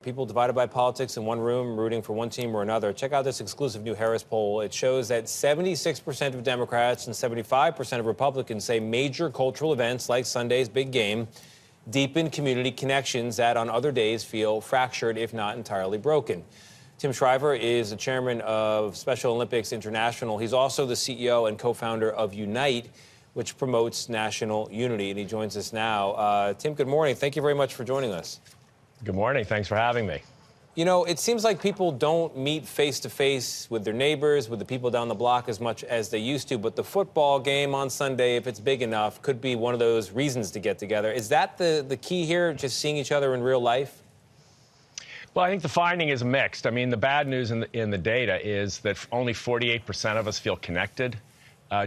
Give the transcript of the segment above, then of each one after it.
People divided by politics in one room, rooting for one team or another. Check out this exclusive new Harris poll. It shows that 76% of Democrats and 75% of Republicans say major cultural events like Sunday's big game deepen community connections that on other days feel fractured, if not entirely broken. Tim Shriver is the chairman of Special Olympics International. He's also the CEO and co-founder of Unite, which promotes national unity, and he joins us now. Tim, good morning. Thank you very much for joining us. Good morning. Thanks for having me. You know, it seems like people don't meet face-to-face with their neighbors, with the people down the block as much as they used to. But the football game on Sunday, if it's big enough, could be one of those reasons to get together. Is that the key here, just seeing each other in real life? Well, I think the finding is mixed. I mean, the bad news in the data is that only 48% of us feel connected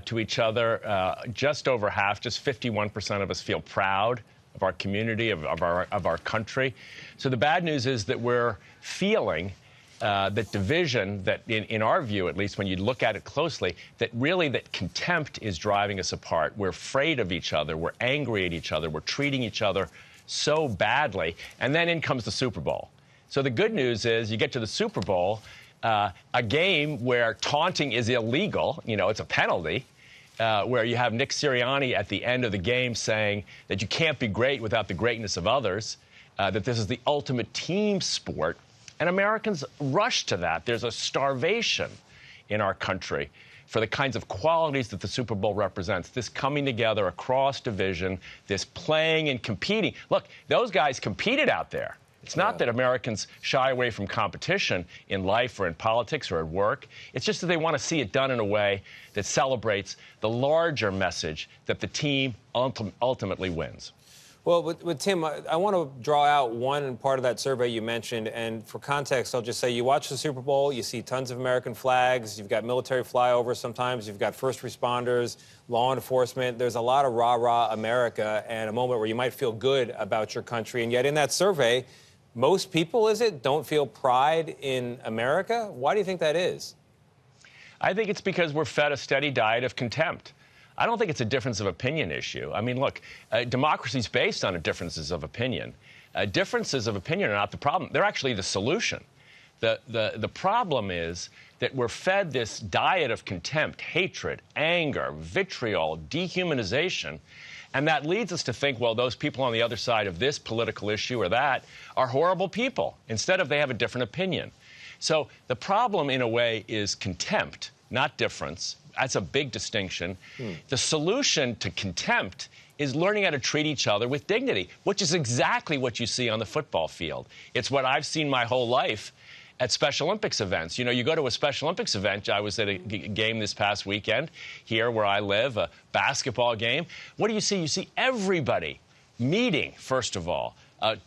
to each other. Just over half, just 51% of us feel proud of our community, of our country. So the bad news is that we're feeling that division, that in our view, at least when you look at it closely, that contempt is driving us apart. We're afraid of each other. We're angry at each other. We're treating each other so badly. And then in comes the Super Bowl. So the good news is you get to the Super Bowl, a game where taunting is illegal. You know, it's a penalty. Where you have Nick Sirianni at the end of the game saying that you can't be great without the greatness of others, that this is the ultimate team sport. And Americans rush to that. There's a starvation in our country for the kinds of qualities that the Super Bowl represents, this coming together across division, this playing and competing. Look, those guys competed out there. It's not that Americans shy away from competition in life or in politics or at work. It's just that they want to see it done in a way that celebrates the larger message that the team ultimately wins. Well, with Tim, I want to draw out one part of that survey you mentioned. And for context, I'll just say you watch the Super Bowl, you see tons of American flags. You've got military flyovers sometimes. You've got first responders, law enforcement. There's a lot of rah-rah America and a moment where you might feel good about your country. And yet in that survey, most people, don't feel pride in America? Why do you think that is? I think it's because we're fed a steady diet of contempt. I don't think it's a difference of opinion issue. I mean, look, democracy is based on differences of opinion. Differences of opinion are not the problem. They're actually the solution. The problem is that we're fed this diet of contempt, hatred, anger, vitriol, dehumanization. And that leads us to think, well, those people on the other side of this political issue or that are horrible people, instead of they have a different opinion. So the problem, in a way, is contempt, not difference. That's a big distinction. The solution to contempt is learning how to treat each other with dignity, which is exactly what you see on the football field. It's what I've seen my whole life at Special Olympics events. You know, you go to a Special Olympics event. I was at a game this past weekend here where I live, a basketball game. What do you see? You see everybody meeting, first of all,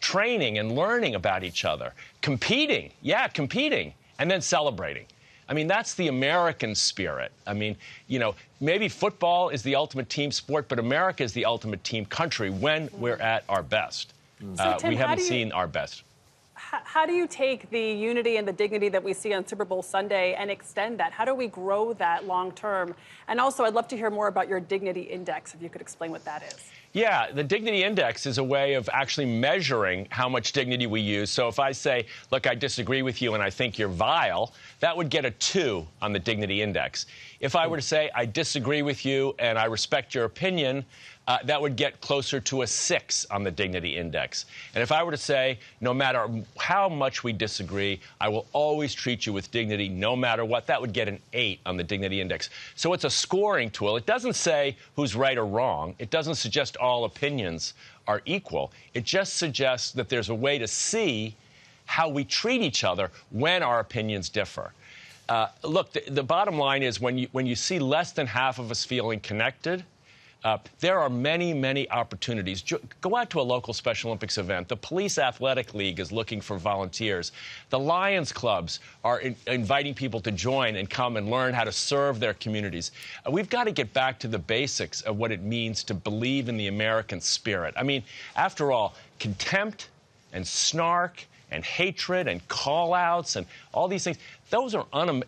training and learning about each other, competing, and then celebrating. I mean, that's the American spirit. I mean, you know, maybe football is the ultimate team sport, but America is the ultimate team country when we're at our best. So, Tim, we haven't seen our best. How do you take the unity and the dignity that we see on Super Bowl Sunday and extend that? How do we grow that long term? And also, I'd love to hear more about your Dignity Index, if you could explain what that is. Yeah, the Dignity Index is a way of actually measuring how much dignity we use. So if I say, look, I disagree with you and I think you're vile, that would get a 2 on the Dignity Index. If I were to say, I disagree with you and I respect your opinion, that would get closer to a 6 on the Dignity Index. And if I were to say, no matter how much we disagree, I will always treat you with dignity no matter what, that would get an 8 on the Dignity Index. So it's a scoring tool. It doesn't say who's right or wrong. It doesn't suggest all opinions are equal. It just suggests that there's a way to see how we treat each other when our opinions differ. Look, the bottom line is when you see less than half of us feeling connected, there are many, many opportunities. Go out to a local Special Olympics event. The Police Athletic League is looking for volunteers. The Lions clubs are inviting people to join and come and learn how to serve their communities. We've got to get back to the basics of what it means to believe in the American spirit. I mean, after all, contempt and snark and hatred and call-outs and all these things. Those are,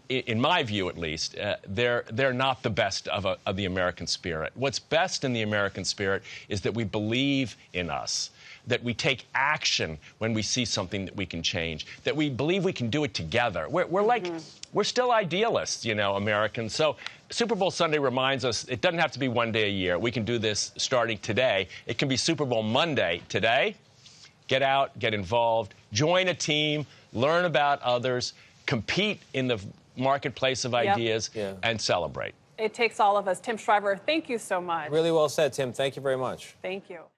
in my view at least, they're not the best of the American spirit. What's best in the American spirit is that we believe in us, that we take action when we see something that we can change, that we believe we can do it together. We're still idealists, you know, Americans. So Super Bowl Sunday reminds us it doesn't have to be one day a year. We can do this starting today. It can be Super Bowl Monday today. Get out, get involved, join a team, learn about others, compete in the marketplace of ideas, and celebrate. It takes all of us. Tim Shriver, thank you so much. Really well said, Tim. Thank you very much. Thank you.